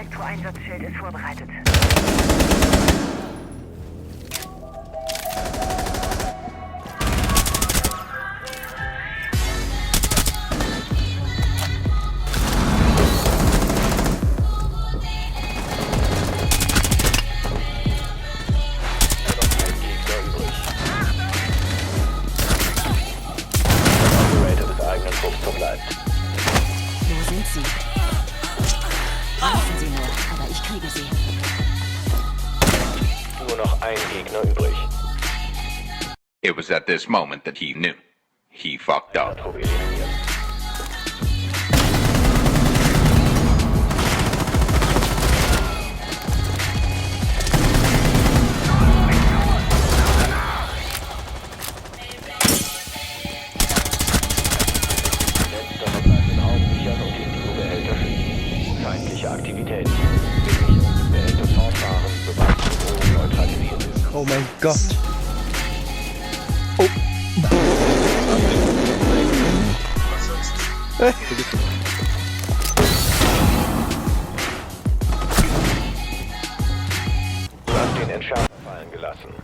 Elektroeinsatzschild ist vorbereitet. Wo sind sie? Lassen Sie nur, aber ich kriege sie. Nur noch ein Gegner übrig. It was at this moment that he knew. He fucked up. Trupp eliminiert. Letzter verbleibenden Raum sichern und die Indigo-Behälter schließen. Feindliche Aktivität. Behälter fortfahren, sobald die Bedrohung neutralisiert ist. Oh mein Gott. Du hast den Entschärfer fallen gelassen.